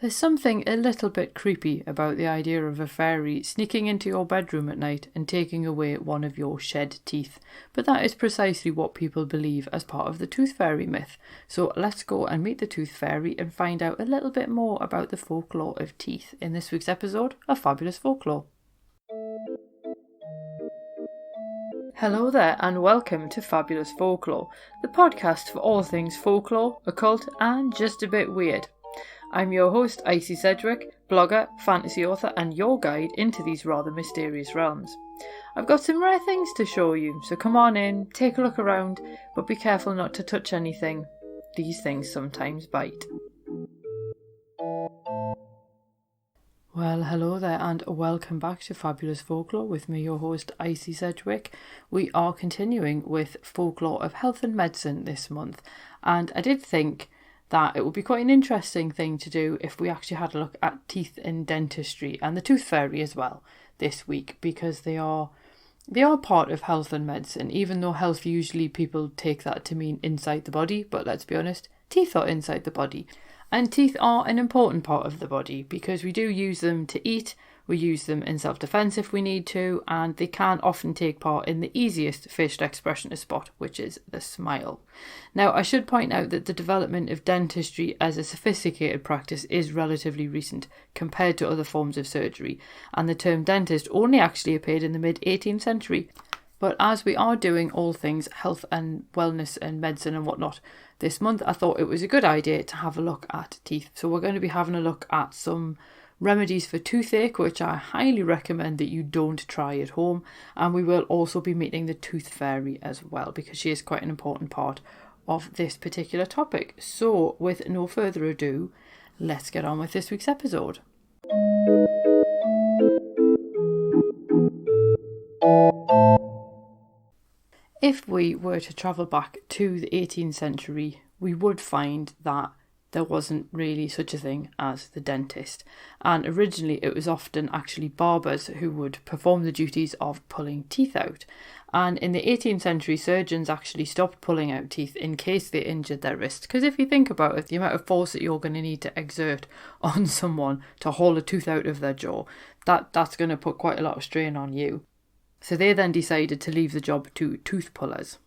There's something a little bit creepy about the idea of a fairy sneaking into your bedroom at night and taking away one of your shed teeth, but that is precisely what people believe as part of the tooth fairy myth. So let's go and meet the tooth fairy and find out a little bit more about the folklore of teeth in this week's episode of Fabulous Folklore. Hello there and welcome to Fabulous Folklore, the podcast for all things folklore, occult and just a bit weird. I'm your host, Icy Sedgwick, blogger, fantasy author and your guide into these rather mysterious realms. I've got some rare things to show you, so come on in, take a look around, but be careful not to touch anything. These things sometimes bite. Well, hello there and welcome back to Fabulous Folklore with me, your host, Icy Sedgwick. We are continuing with folklore of health and medicine this month, and I did think that it would be quite an interesting thing to do if we actually had a look at teeth and dentistry and the tooth fairy as well this week, because they are part of health and medicine, even though health usually people take that to mean inside the body, but let's be honest, teeth are inside the body. And teeth are an important part of the body because we do use them to eat, we use them in self-defense if we need to, and they can often take part in the easiest facial expression to spot, which is the smile. Now, I should point out that the development of dentistry as a sophisticated practice is relatively recent compared to other forms of surgery, and the term dentist only actually appeared in the mid-18th century. But as we are doing all things health and wellness and medicine and whatnot this month, I thought it was a good idea to have a look at teeth. So we're going to be having a look at some remedies for toothache, which I highly recommend that you don't try at home. And we will also be meeting the tooth fairy as well, because she is quite an important part of this particular topic. So with no further ado, let's get on with this week's episode. If we were to travel back to the 18th century, we would find that there wasn't really such a thing as the dentist. And originally it was often actually barbers who would perform the duties of pulling teeth out. And in the 18th century, surgeons actually stopped pulling out teeth in case they injured their wrist. Because if you think about it, the amount of force that you're going to need to exert on someone to haul a tooth out of their jaw, that's going to put quite a lot of strain on you. So they then decided to leave the job to tooth pullers.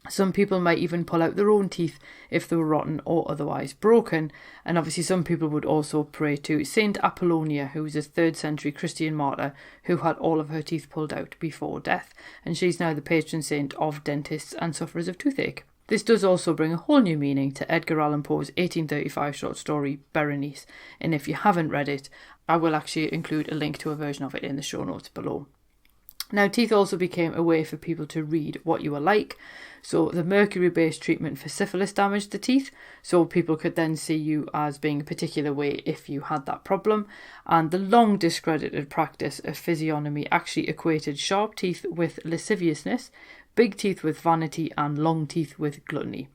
Some people might even pull out their own teeth if they were rotten or otherwise broken. And obviously some people would also pray to Saint Apollonia, who was a 3rd century Christian martyr who had all of her teeth pulled out before death. And she's now the patron saint of dentists and sufferers of toothache. This does also bring a whole new meaning to Edgar Allan Poe's 1835 short story Berenice. And if you haven't read it, I will actually include a link to a version of it in the show notes below. Now, teeth also became a way for people to read what you were like. So the mercury-based treatment for syphilis damaged the teeth, so people could then see you as being a particular way if you had that problem. And the long discredited practice of physiognomy actually equated sharp teeth with lasciviousness, big teeth with vanity, and long teeth with gluttony.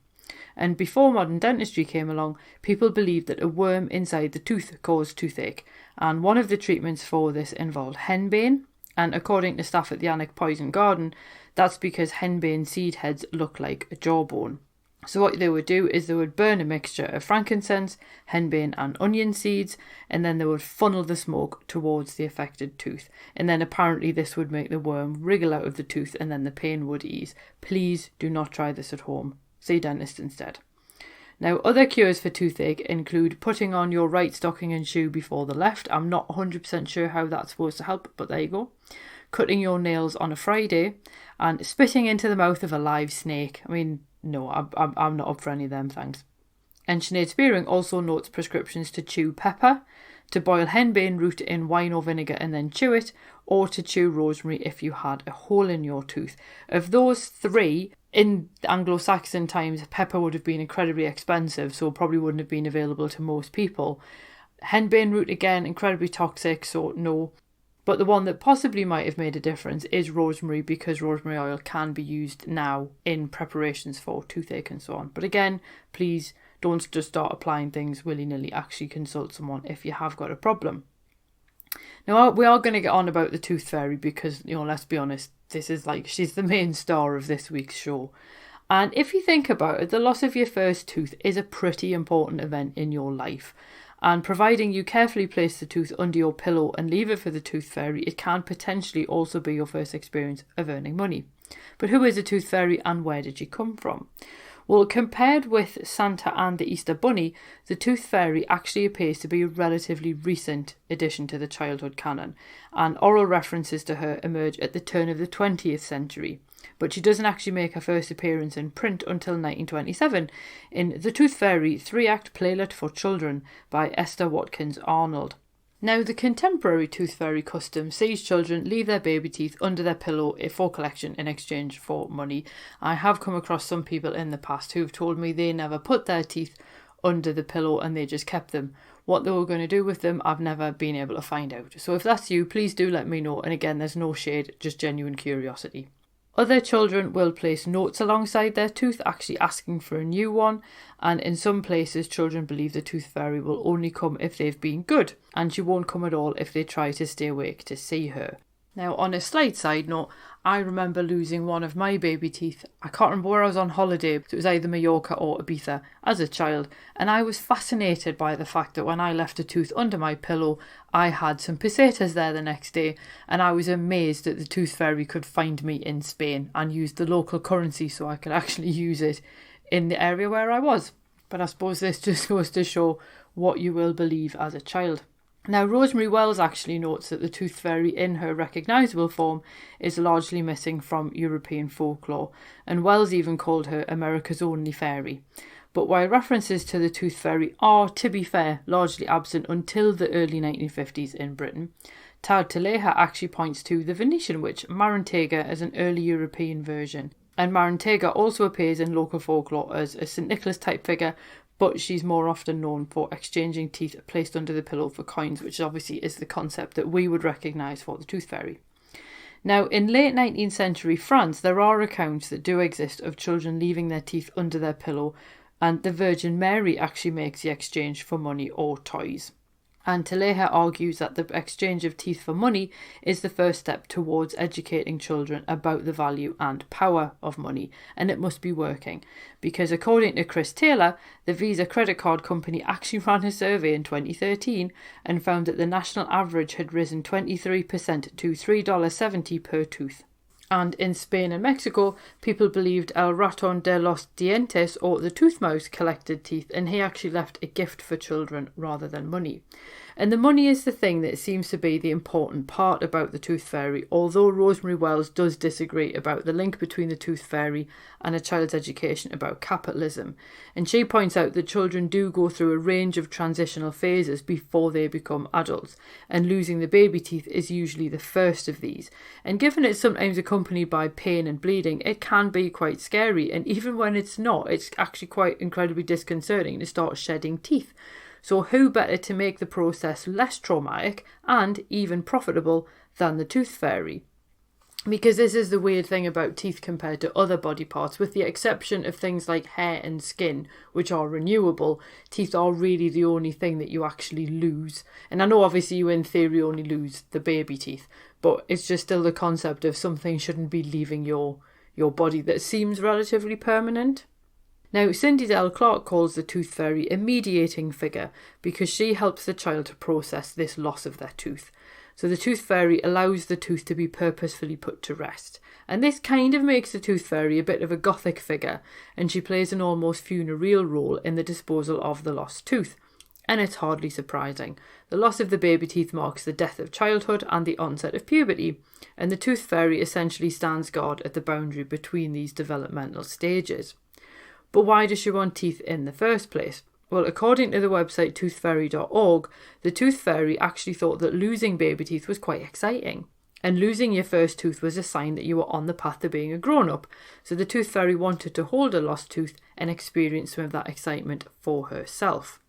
And before modern dentistry came along, people believed that a worm inside the tooth caused toothache. And one of the treatments for this involved henbane. And according to staff at the Alnwick Poison Garden, that's because henbane seed heads look like a jawbone. So what they would do is they would burn a mixture of frankincense, henbane and onion seeds, and then they would funnel the smoke towards the affected tooth. And then apparently this would make the worm wriggle out of the tooth and then the pain would ease. Please do not try this at home. See a dentist instead. Now, other cures for toothache include putting on your right stocking and shoe before the left. I'm not 100% sure how that's supposed to help, but there you go. Cutting your nails on a Friday and spitting into the mouth of a live snake. I mean, no, I'm not up for any of them, thanks. And Sinead Spearing also notes prescriptions to chew pepper, to boil henbane root in wine or vinegar and then chew it, or to chew rosemary if you had a hole in your tooth. Of those three, in Anglo-Saxon times, pepper would have been incredibly expensive, so probably wouldn't have been available to most people. Henbane root, again, incredibly toxic, so no. But the one that possibly might have made a difference is rosemary, because rosemary oil can be used now in preparations for toothache and so on. But again, please don't just start applying things willy-nilly. Actually consult someone if you have got a problem. Now, we are going to get on about the tooth fairy because, let's be honest, she's the main star of this week's show. And if you think about it, the loss of your first tooth is a pretty important event in your life. And providing you carefully place the tooth under your pillow and leave it for the tooth fairy, it can potentially also be your first experience of earning money. But who is a tooth fairy and where did she come from? Well, compared with Santa and the Easter Bunny, the Tooth Fairy actually appears to be a relatively recent addition to the childhood canon, and oral references to her emerge at the turn of the 20th century. But she doesn't actually make her first appearance in print until 1927 in The Tooth Fairy 3-Act Playlet for Children by Esther Watkins Arnold. Now, the contemporary Tooth Fairy custom sees children leave their baby teeth under their pillow for collection in exchange for money. I have come across some people in the past who've told me they never put their teeth under the pillow and they just kept them. What they were going to do with them, I've never been able to find out. So if that's you, please do let me know. And again, there's no shade, just genuine curiosity. Other children will place notes alongside their tooth, actually asking for a new one, and in some places children believe the Tooth Fairy will only come if they've been good, and she won't come at all if they try to stay awake to see her. Now, on a slight side note, I remember losing one of my baby teeth. I can't remember where I was on holiday, so it was either Mallorca or Ibiza as a child, and I was fascinated by the fact that when I left a tooth under my pillow, I had some pesetas there the next day, and I was amazed that the Tooth Fairy could find me in Spain and use the local currency so I could actually use it in the area where I was. But I suppose this just goes to show what you will believe as a child. Now, Rosemary Wells actually notes that the Tooth Fairy in her recognisable form is largely missing from European folklore, and Wells even called her America's only fairy. But while references to the Tooth Fairy are, to be fair, largely absent until the early 1950s in Britain, Tad Taleha actually points to the Venetian witch Marantega as an early European version. And Marantega also appears in local folklore as a St. Nicholas type figure, but she's more often known for exchanging teeth placed under the pillow for coins, which obviously is the concept that we would recognise for the Tooth Fairy. Now, in late 19th century France, there are accounts that do exist of children leaving their teeth under their pillow, and the Virgin Mary actually makes the exchange for money or toys. And Taleha argues that the exchange of teeth for money is the first step towards educating children about the value and power of money, and it must be working. Because according to Chris Taylor, the Visa credit card company actually ran a survey in 2013 and found that the national average had risen 23% to $3.70 per tooth. And in Spain and Mexico, people believed El Ratón de los Dientes, or the tooth mouse, collected teeth, and he actually left a gift for children rather than money. And the money is the thing that seems to be the important part about the Tooth Fairy, although Rosemary Wells does disagree about the link between the Tooth Fairy and a child's education about capitalism. And she points out that children do go through a range of transitional phases before they become adults, and losing the baby teeth is usually the first of these. And given it's sometimes accompanied by pain and bleeding, it can be quite scary, and even when it's not, it's actually quite incredibly disconcerting to start shedding teeth. So who better to make the process less traumatic and even profitable than the Tooth Fairy? Because this is the weird thing about teeth compared to other body parts. With the exception of things like hair and skin, which are renewable, teeth are really the only thing that you actually lose. And I know obviously you in theory only lose the baby teeth, but it's just still the concept of something shouldn't be leaving your body that seems relatively permanent. Now, Cindy Dell Clark calls the Tooth Fairy a mediating figure because she helps the child to process this loss of their tooth. So the Tooth Fairy allows the tooth to be purposefully put to rest. And this kind of makes the Tooth Fairy a bit of a gothic figure, and she plays an almost funereal role in the disposal of the lost tooth. And it's hardly surprising. The loss of the baby teeth marks the death of childhood and the onset of puberty, and the Tooth Fairy essentially stands guard at the boundary between these developmental stages. But why does she want teeth in the first place? Well, according to the website toothfairy.org, the Tooth Fairy actually thought that losing baby teeth was quite exciting. And losing your first tooth was a sign that you were on the path to being a grown-up. So the Tooth Fairy wanted to hold a lost tooth and experience some of that excitement for herself.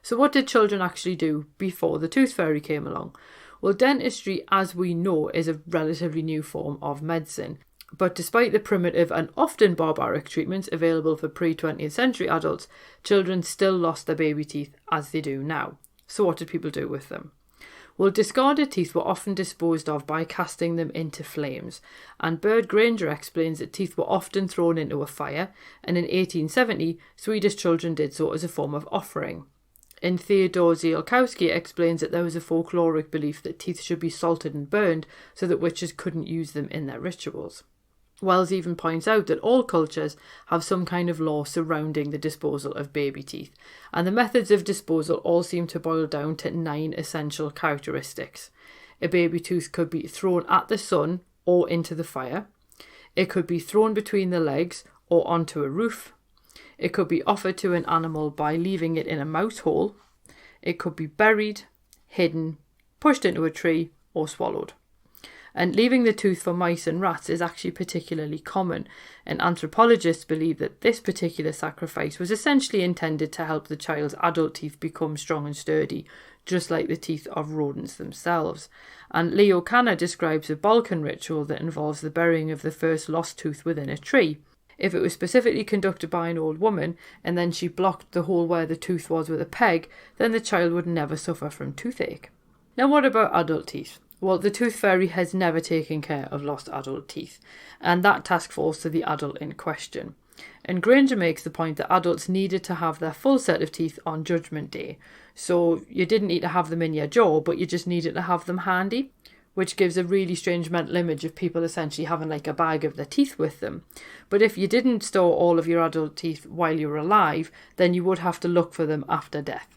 So what did children actually do before the Tooth Fairy came along? Well, dentistry, as we know, is a relatively new form of medicine. But despite the primitive and often barbaric treatments available for pre-20th century adults, children still lost their baby teeth as they do now. So what did people do with them? Well, discarded teeth were often disposed of by casting them into flames, and Bird Granger explains that teeth were often thrown into a fire, and in 1870, Swedish children did so as a form of offering. And Theodore Ziolkowski explains that there was a folkloric belief that teeth should be salted and burned so that witches couldn't use them in their rituals. Wells even points out that all cultures have some kind of law surrounding the disposal of baby teeth, and the methods of disposal all seem to boil down to 9 essential characteristics. A baby tooth could be thrown at the sun or into the fire. It could be thrown between the legs or onto a roof. It could be offered to an animal by leaving it in a mouse hole. It could be buried, hidden, pushed into a tree, or swallowed. And leaving the tooth for mice and rats is actually particularly common, and anthropologists believe that this particular sacrifice was essentially intended to help the child's adult teeth become strong and sturdy, just like the teeth of rodents themselves. And Leo Kanner describes a Balkan ritual that involves the burying of the first lost tooth within a tree. If it was specifically conducted by an old woman, and then she blocked the hole where the tooth was with a peg, then the child would never suffer from toothache. Now what about adult teeth? Well, the tooth fairy has never taken care of lost adult teeth, and that task falls to the adult in question. And Granger makes the point that adults needed to have their full set of teeth on Judgment Day. So you didn't need to have them in your jaw, but you just needed to have them handy, which gives a really strange mental image of people essentially having like a bag of their teeth with them. But if you didn't store all of your adult teeth while you were alive, then you would have to look for them after death.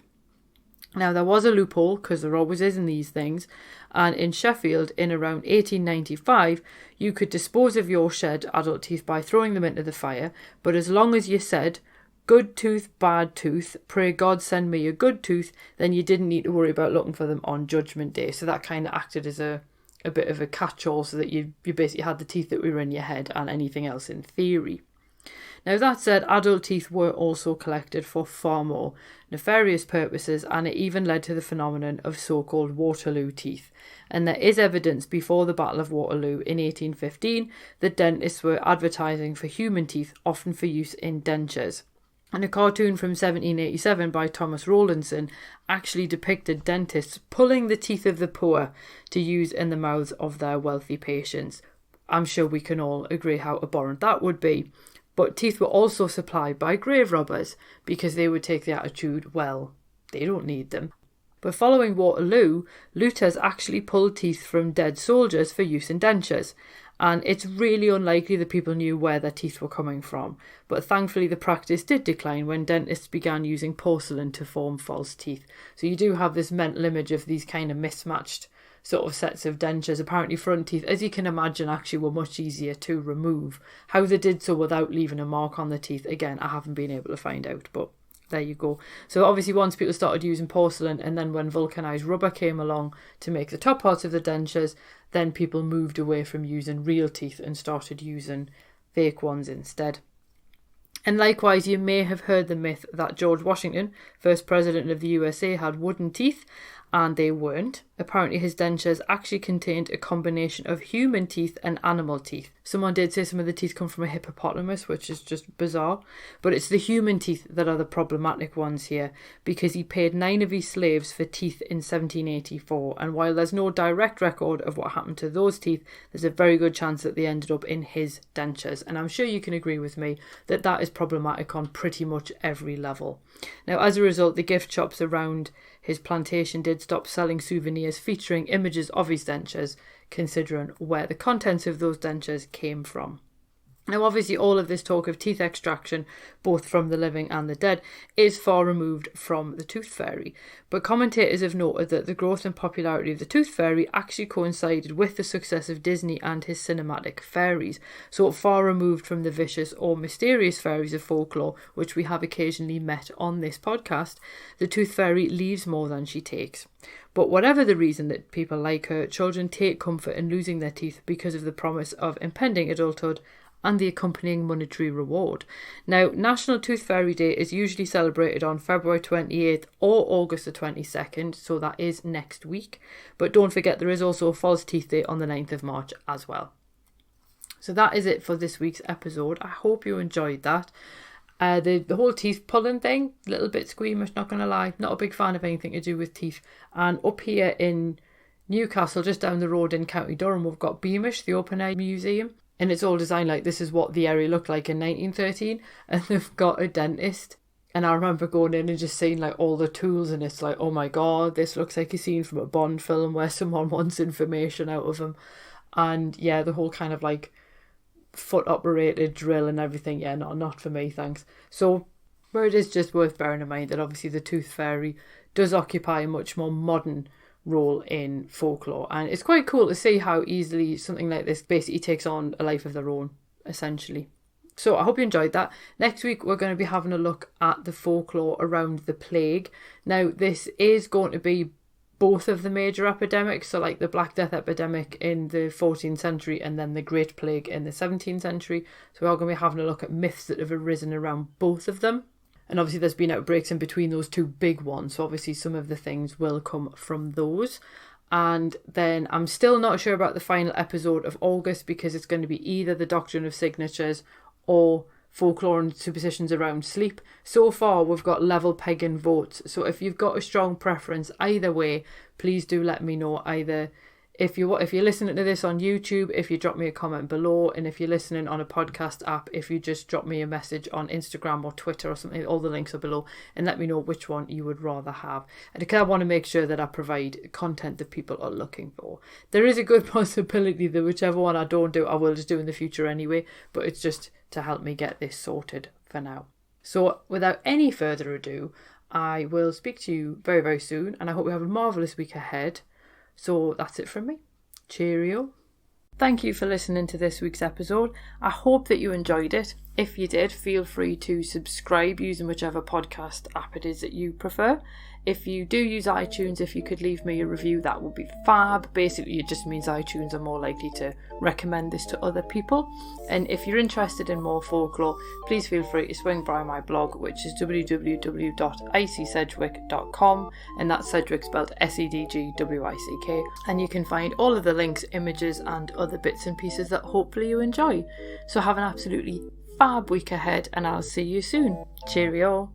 Now, there was a loophole, because there always is in these things, and in Sheffield in around 1895, you could dispose of your shed adult teeth by throwing them into the fire, but as long as you said, "Good tooth, bad tooth, pray God send me a good tooth," then you didn't need to worry about looking for them on Judgment Day. So that kind of acted as a bit of a catch-all, so that you basically had the teeth that were in your head and anything else in theory. Now, that said, adult teeth were also collected for far more nefarious purposes, and it even led to the phenomenon of so-called Waterloo teeth. And there is evidence before the Battle of Waterloo in 1815 that dentists were advertising for human teeth, often for use in dentures. And a cartoon from 1787 by Thomas Rowlandson actually depicted dentists pulling the teeth of the poor to use in the mouths of their wealthy patients. I'm sure we can all agree how abhorrent that would be. But teeth were also supplied by grave robbers, because they would take the attitude, well, they don't need them. But following Waterloo, looters actually pulled teeth from dead soldiers for use in dentures. And it's really unlikely that people knew where their teeth were coming from. But thankfully the practice did decline when dentists began using porcelain to form false teeth. So you do have this mental image of these kind of mismatched sort of sets of dentures. Apparently front teeth, as you can imagine, actually were much easier to remove. How they did so without leaving a mark on the teeth, again, I haven't been able to find out, but there you go. So obviously once people started using porcelain, and then when vulcanized rubber came along to make the top parts of the dentures, then people moved away from using real teeth and started using fake ones instead. And likewise, you may have heard the myth that George Washington, first president of the USA, had wooden teeth, and they weren't. Apparently his dentures actually contained a combination of human teeth and animal teeth. Someone did say some of the teeth come from a hippopotamus, which is just bizarre. But it's the human teeth that are the problematic ones here, because he paid 9 of his slaves for teeth in 1784. And while there's no direct record of what happened to those teeth, there's a very good chance that they ended up in his dentures. And I'm sure you can agree with me that that is problematic on pretty much every level. Now, as a result, the gift shops around his plantation did stop selling souvenirs featuring images of his dentures, considering where the contents of those dentures came from. Now, obviously, all of this talk of teeth extraction, both from the living and the dead, is far removed from the tooth fairy. But commentators have noted that the growth and popularity of the tooth fairy actually coincided with the success of Disney and his cinematic fairies. So far removed from the vicious or mysterious fairies of folklore, which we have occasionally met on this podcast, the tooth fairy leaves more than she takes. But whatever the reason that people like her, children take comfort in losing their teeth because of the promise of impending adulthood and the accompanying monetary reward. Now, National Tooth Fairy Day is usually celebrated on February 28th or August the 22nd, so that is next week. But don't forget, there is also a False Teeth Day on the 9th of March as well. So that is it for this week's episode. I hope you enjoyed that. The whole teeth pulling thing, a little bit squeamish, not going to lie. Not a big fan of anything to do with teeth. And up here in Newcastle, just down the road in County Durham, we've got Beamish, the open air museum. And it's all designed like this is what the area looked like in 1913. And they've got a dentist And I remember going in and just seeing like all the tools, and it's like, oh my god, this looks like a scene from a Bond film where someone wants information out of him. And yeah, the whole kind of like foot operated drill and everything, yeah, not for me, thanks. So where it is just worth bearing in mind that obviously the Tooth Fairy does occupy a much more modern role in folklore, and it's quite cool to see how easily something like this basically takes on a life of their own, essentially. So I hope you enjoyed that. Next week we're going to be having a look at the folklore around the plague. Now this is going to be both of the major epidemics, so like the Black Death epidemic in the 14th century and then the Great Plague in the 17th century. So we're going to be having a look at myths that have arisen around both of them. And obviously there's been outbreaks in between those two big ones, so obviously some of the things will come from those. And then I'm still not sure about the final episode of August, because it's going to be either the Doctrine of Signatures or folklore and superstitions around sleep. So far we've got level pegging votes, so if you've got a strong preference either way, please do let me know. Either if you're listening to this on YouTube, if you drop me a comment below, and if you're listening on a podcast app, if you just drop me a message on Instagram or Twitter or something, all the links are below, and let me know which one you would rather have. And I want to make sure that I provide content that people are looking for. There is a good possibility that whichever one I don't do, I will just do in the future anyway, but it's just to help me get this sorted for now. So without any further ado, I will speak to you very, very soon, and I hope you have a marvellous week ahead. So that's it from me. Cheerio. Thank you for listening to this week's episode. I hope that you enjoyed it. If you did, feel free to subscribe using whichever podcast app it is that you prefer. If you do use iTunes, if you could leave me a review, that would be fab. Basically, it just means iTunes are more likely to recommend this to other people. And if you're interested in more folklore, please feel free to swing by my blog, which is www.icsedgwick.com, and that's Sedgwick spelled Sedgwick. And you can find all of the links, images, and other bits and pieces that hopefully you enjoy. So have an absolutely fab week ahead, and I'll see you soon. Cheerio.